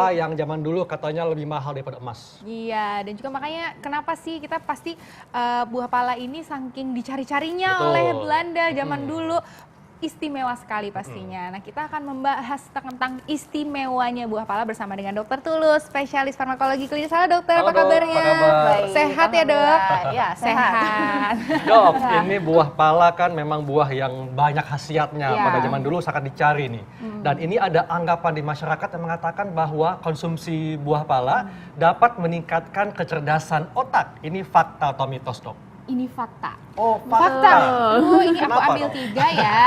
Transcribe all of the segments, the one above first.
pala yang zaman dulu katanya lebih mahal daripada emas. Iya, dan juga makanya kenapa sih kita pasti buah pala ini saking dicari-carinya Betul. oleh Belanda zaman dulu. Istimewa sekali pastinya. Nah, kita akan membahas tentang istimewanya buah pala bersama dengan Dokter Tulus, spesialis farmakologi klinis. Halo dokter, Halo, apa Dok. kabarnya? Apa kabar? Baik, Sehat ya dok? Ya, Sehat. Dok, ini buah pala kan memang buah yang banyak khasiatnya. Iya. Pada zaman dulu sangat dicari nih. Dan ini ada anggapan di masyarakat yang mengatakan bahwa konsumsi buah pala dapat meningkatkan kecerdasan otak. Ini fakta atau mitos, Dok? Ini fakta. Oh, Fakta. Oh, ini aku Kenapa, ambil Dok? 3 ya.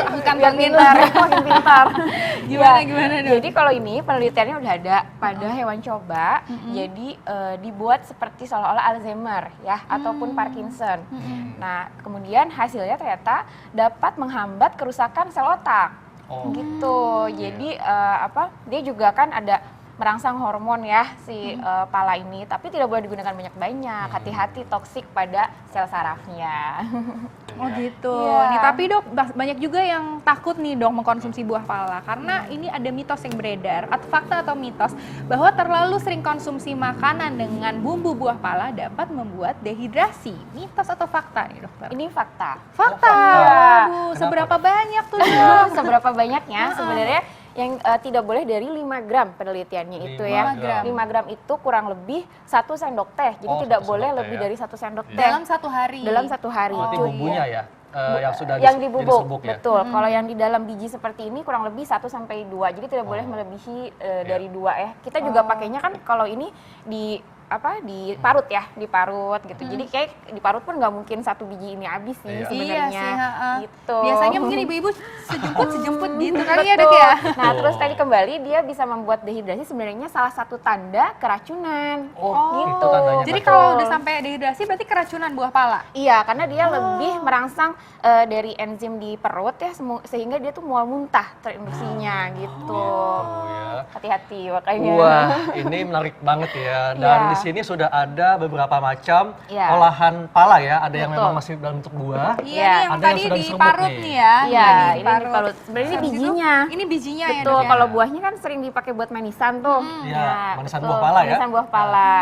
Bukan biar pintar, makin pintar. Gimana, Ya, gimana, Dok? Jadi kalau ini penelitiannya udah ada pada hewan coba. Jadi dibuat seperti seolah-olah Alzheimer ya, ataupun Parkinson. Nah, kemudian hasilnya ternyata dapat menghambat kerusakan sel otak. Oh. Gitu. Jadi dia juga kan ada merangsang hormon ya si pala ini, tapi tidak boleh digunakan banyak-banyak. Hati-hati toksik pada sel sarafnya. Oh gitu. Iya. Nih, tapi dok banyak juga yang takut nih dok mengkonsumsi buah pala karena ini ada mitos yang beredar atau fakta atau mitos bahwa terlalu sering konsumsi makanan dengan bumbu buah pala dapat membuat dehidrasi. Mitos atau fakta nih dokter? Ini fakta. Fakta. fakta. Waduh, Kenapa, seberapa Dok? banyak tuh dok? Seberapa banyaknya sebenarnya yang tidak boleh dari 5 gram penelitiannya itu 5 ya. gram. 5 gram itu kurang lebih 1 sendok teh. Jadi Oh, tidak 1 boleh sendok teh lebih ya. dari 1 sendok teh Dalam 1 hari. dalam 1 hari. Berarti Oh, bumbunya ya, yang sudah yang jadi dibubuk, serbuk ya? betul. Kalau yang di dalam biji seperti ini kurang lebih 1 sampai 2. Jadi tidak boleh melebihi dari 2 ya. Kita juga pakainya kan kalau ini diparut ya, diparut gitu. Jadi kayak diparut pun nggak mungkin 1 biji ini habis sih Iya. sebenarnya. Iya sih, heeh. Gitu. Biasanya mungkin ibu-ibu sejemput gitu kali ya dok ya. Nah, terus tadi kembali dia bisa membuat dehidrasi sebenarnya salah satu tanda keracunan. Oh, gitu. itu tandanya. Jadi Pak. kalau udah sampai dehidrasi berarti keracunan buah pala. Iya, karena dia lebih merangsang dari enzim di perut ya, sehingga dia tuh mual muntah terinduksinya gitu. Oh, ya. Hati-hati makanya. Wah, ini menarik banget ya. Dan Iya. di sini sudah ada beberapa macam Iya. olahan pala ya. Ada yang Betul. memang masih dalam bentuk buah. Iya, Iya. nih yang Ada yang tadi sudah diserbuk diparut nih. nih ya. Iya, Tadi ini diparut. Sebenarnya ini Habis itu, bijinya. Ini bijinya ya Betul, dok ya. kalau buahnya kan sering dipakai buat manisan tuh. Iya, manisan betul, buah pala ya. Manisan buah pala.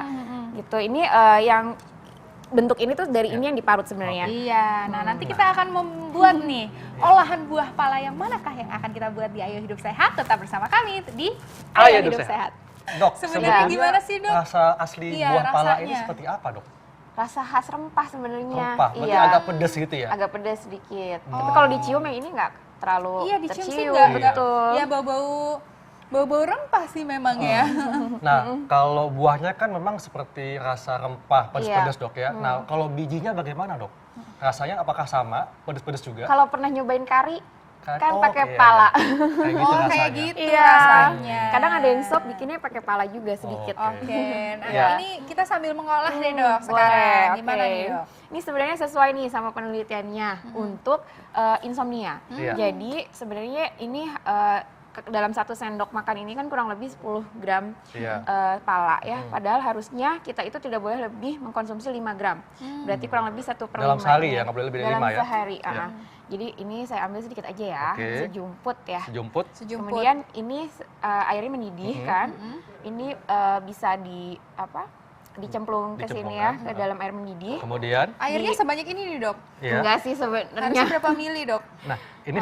Gitu. Ini yang bentuk ini tuh dari ini yang diparut sebenarnya. Iya, nah nanti kita akan membuat nih olahan buah pala yang manakah yang akan kita buat di Ayo Hidup Sehat. Tetap bersama kami di Ayo Hidup Sehat. Dok, Sebenarnya sebetulnya gimana sih, Dok? Rasa asli Iya, buah pala ini rasanya. seperti apa, Dok? Rasa khas rempah sebenarnya. Rempah, berarti Iya. agak pedas gitu ya? Agak pedas sedikit. Tapi kalau dicium yang ini nggak terlalu Iya, dicium sih tercium. enggak. Betul. Ya bau-bau rempah sih memang ya. Nah, kalau buahnya kan memang seperti rasa rempah, pedas-pedas, Iya. Dok ya. Nah, kalau bijinya bagaimana, Dok? Rasanya apakah sama, pedas-pedas juga? Kalau pernah nyobain kari, kan Oh, pakai iya, pala. Kayak gitu Oh, rasanya. kayak gitu Iya. rasanya. Kadang ada yang sop bikinnya pakai pala juga sedikit. Oke. Oke, nah Iya. ini kita sambil mengolah deh dok Boleh, sekarang. oke. Gimana nih dok? Ini sebenarnya sesuai nih sama penelitiannya untuk insomnia. Iya. Jadi sebenarnya ini dalam 1 sendok makan ini kan kurang lebih 10 gram Iya. pala ya. Padahal harusnya kita itu tidak boleh lebih mengkonsumsi 5 gram. Berarti kurang lebih 1/5. Dalam sehari ya, nggak boleh lebih dari Dalam 5 ya? sehari. Iya. Jadi ini saya ambil sedikit aja ya, Oke. sejumput ya. Sejumput. Sejumput. Kemudian ini airnya mendidih kan. Ini bisa dicemplung ke sini ya, Dicemplungkan. ke dalam air mendidih. Kemudian, Airnya sebanyak ini nih dok. ya. Enggak sih Harusnya sebenarnya. berapa mili dok? Nah, ini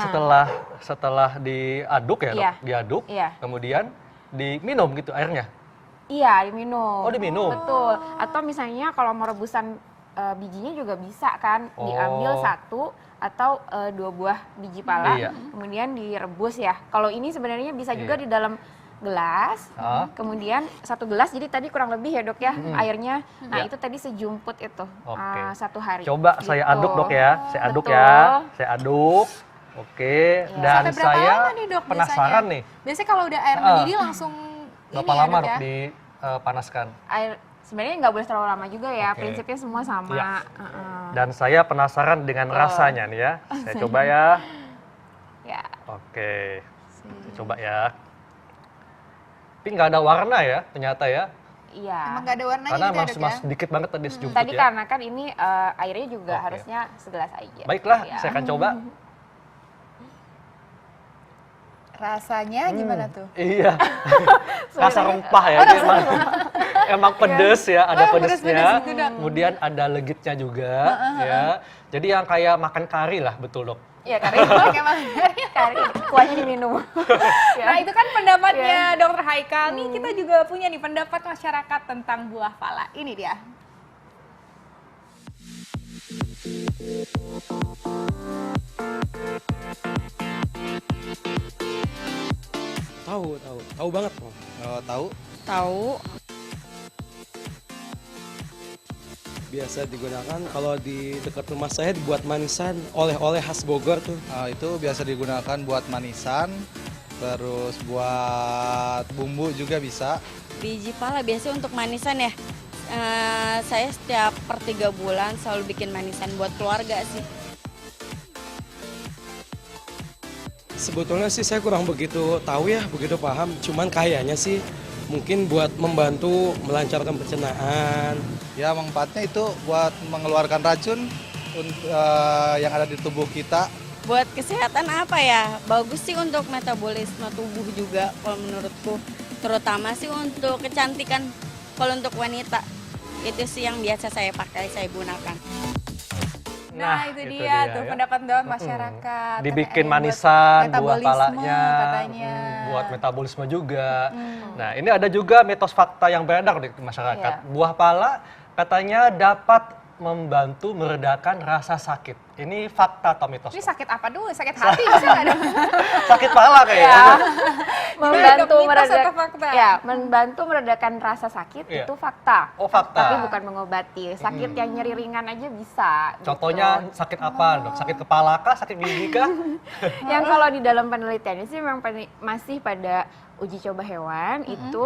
setelah diaduk ya, Dok? Iya. Diaduk, Iya. kemudian diminum gitu airnya. Iya, diminum. Oh, diminum. Betul. Atau misalnya kalau mau rebusan bijinya juga bisa kan, diambil Oh. 1 atau 2 buah biji pala, Iya. kemudian direbus ya. Kalau ini sebenarnya bisa juga Iya. di dalam gelas, Ah. kemudian 1 gelas, jadi tadi kurang lebih ya dok ya airnya. Nah Ya. itu tadi sejumput itu Oke. 1 hari. Coba saya Gitu. aduk, Dok ya. Saya aduk Betul. ya. Saya aduk. Oke, dan Sampai berapa saya lama nih dok penasaran biasanya? nih. Biasanya kalau udah air Ah. mendidih langsung Berapa ini lama, ya, Dok, ya? dipanaskan? Air sebenarnya nggak boleh terlalu lama juga ya, Oke. prinsipnya semua sama. Iya. Heeh. Dan saya penasaran dengan rasanya nih ya. Saya coba ya. Ya. Oke, saya coba ya. Tapi nggak ada warna ya, ternyata ya. Iya. Emang nggak ada warnanya Karena gitu ya, masih dok ya? sedikit banget tadi sejumput Tadi ya. karena kan ini airnya juga Oke. harusnya segelas aja. Baiklah, Ya. saya akan coba. Rasanya gimana tuh? Iya. Rasa rempah ya. Ini emang pedes ya, ada pedes-pedes pedesnya. gitu, Dok. Kemudian ada legitnya juga ya. Jadi yang kayak makan kari lah, betul Dok. Iya, kari. Pakai makan. Kari, kuahnya diminum. Nah itu kan pendapatnya Dokter Haikal. Nih kita juga punya nih pendapat masyarakat tentang buah pala. Ini dia. Tahu banget. Tahu? Tahu. Biasa digunakan kalau di dekat rumah saya dibuat manisan, oleh-oleh khas Bogor tuh. Itu biasa digunakan buat manisan, terus buat bumbu juga bisa. Biji pala biasanya untuk manisan ya. Saya setiap per 3 bulan selalu bikin manisan buat keluarga sih. Sebetulnya sih saya kurang begitu tahu ya, begitu paham. Cuman kayaknya sih mungkin buat membantu melancarkan pencernaan. Ya, manfaatnya itu buat mengeluarkan racun yang ada di tubuh kita. Buat kesehatan apa ya? Bagus sih untuk metabolisme tubuh juga kalau menurutku. Terutama sih untuk kecantikan kalau untuk wanita. Itu sih yang biasa saya pakai, saya gunakan. Nah, itu dia tuh ya. pendapat masyarakat. Dibikin Katanya manisan, buat buah metabolisme palanya, katanya. buat metabolisme juga. Nah, ini ada juga mitos fakta yang beredar di masyarakat. Iya. Buah pala katanya dapat membantu meredakan rasa sakit. Ini fakta atau mitos? Ini sakit apa dulu? Sakit hati bisa nggak dong? Sakit pala kayaknya. Ya. Gimana, Membantu Dok? Mitos meredakan atau fakta? Ya, membantu meredakan rasa sakit Iya. itu fakta. Oh, fakta. Tapi bukan mengobati. Sakit yang nyeri ringan aja bisa. Contohnya gitu. sakit apa, Dok? Sakit kepala kah? Sakit gigi kah? Yang kalau di dalam penelitiannya sih memang masih pada uji coba hewan itu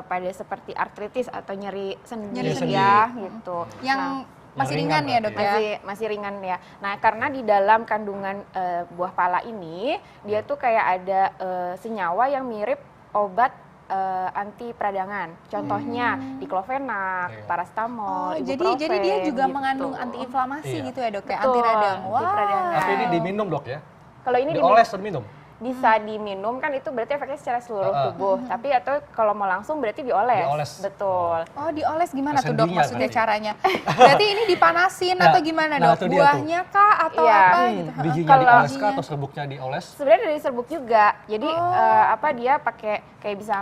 pada seperti artritis atau nyeri sendi Nyeri sendi. ya gitu. Yang Nah, masih Yang ringan ringan ya dok ya? masih ringan ya. Nah, karena di dalam kandungan buah pala ini dia tuh kayak ada senyawa yang mirip obat anti peradangan. Contohnya diklofenak, Iya. paracetamol, Oh, jadi dia juga gitu. mengandung antiinflamasi Iya. gitu ya dok ya? Betul, Anti radang. anti radang. Tapi ini diminum, Dok ya? Kalau ini Dioles dan minum? bisa diminum kan itu berarti efeknya secara seluruh Heeh. tubuh. Tapi atau kalau mau langsung berarti dioles. Dioles. Betul. Oh dioles gimana tuh dok Sendinya maksudnya berarti. caranya? Berarti ini dipanasin Nah, atau gimana nah, dok? itu dia tuh. Buahnya kah atau Iya. apa gitu? Bijinya Kalau dioles kah bijinya. atau serbuknya dioles? Sebenarnya dari serbuk juga. Jadi Oh. dia pakai kayak bisa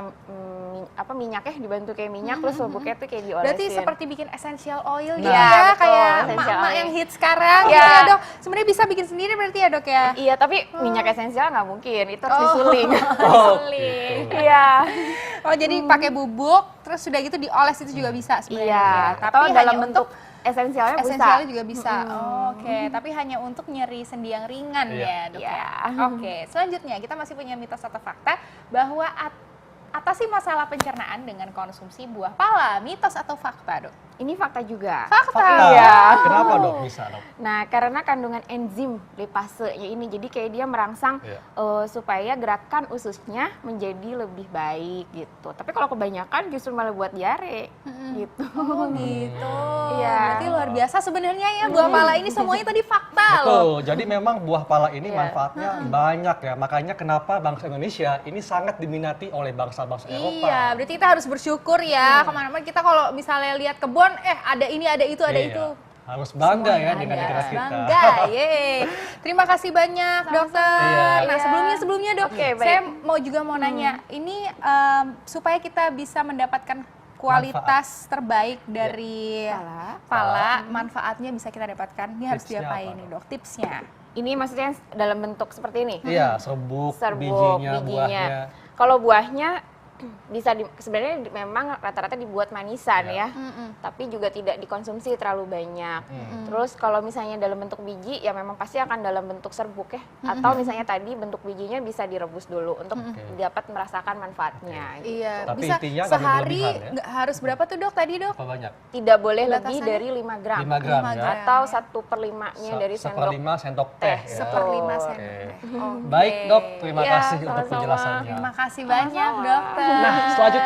minyaknya dibantu kayak minyak terus serbuknya tuh kayak diolesin. Berarti seperti bikin essential oil gitu Nah, ya, betul, kayak essential emak-emak oil. yang hits sekarang Iya. gitu ya dok. Sebenarnya bisa bikin sendiri berarti ya dok ya? Iya, tapi minyak esensial nggak mungkin. Itu harus Oh. disuling. Oh, Suling. gitu. Iya. Oh jadi pakai bubuk, terus sudah gitu dioles itu juga bisa sebenarnya. Iya. ya. Atau Tapi dalam hanya bentuk untuk esensialnya bisa. esensialnya juga bisa. Oh, Oke, tapi hanya untuk nyeri sendi yang ringan Iya. ya dok ya. Iya. Oke, selanjutnya kita masih punya mitos atau fakta bahwa atasi masalah pencernaan dengan konsumsi buah pala. Mitos atau fakta dok? Ini fakta juga. Fakta. Iya. Kenapa, Dok? Bisa, Dok? Nah, karena kandungan enzim lipasenya ini, jadi kayak dia merangsang Iya. supaya gerakan ususnya menjadi lebih baik gitu. Tapi kalau kebanyakan justru malah buat diare gitu. Oh gitu. Iya. Berarti luar biasa sebenarnya ya buah pala ini semuanya tadi fakta loh. Betul, jadi memang buah pala ini Iya. manfaatnya banyak ya. Makanya kenapa bangsa Indonesia ini sangat diminati oleh bangsa-bangsa Eropa. Iya, berarti kita harus bersyukur ya. Kemana-mana kita kalau misalnya lihat kebun, ada ini, ada itu, ada Iya. itu. Harus bangga ya Semuanya dengan ada. negara kita. Bangga, yeay. Terima kasih banyak dokter. Iya. Nah sebelumnya dok, Oke, baik. saya mau nanya, ini supaya kita bisa mendapatkan kualitas terbaik dari pala, manfaatnya bisa kita dapatkan. Ini harus Tipsnya diapain apa, nih dok? Tipsnya. Ini maksudnya dalam bentuk seperti ini. Iya, serbuk, bijinya, buahnya. Kalau buahnya sebenarnya memang rata-rata dibuat manisan Iya. ya, tapi juga tidak dikonsumsi terlalu banyak. Terus kalau misalnya dalam bentuk biji ya memang pasti akan dalam bentuk serbuk ya, atau misalnya tadi bentuk bijinya bisa direbus dulu untuk dapat merasakan manfaatnya. Gitu. Iya, Tapi bisa intinya nggak sehari berlebihan ya. nggak harus berapa tuh dok tadi dok? Apa banyak? Tidak boleh lebih Batasannya? dari 5 gram, 5 gram 5 ya. gram. atau 1/5-nya dari sendok. Seperlima sendok teh. teh, ya. Seperlima Betul. sendok teh. Oke. Baik, Dok. Terima Iya, kasih untuk sama-sama. penjelasannya. Terima kasih banyak Sama-sama. dokter. Nah, selanjutnya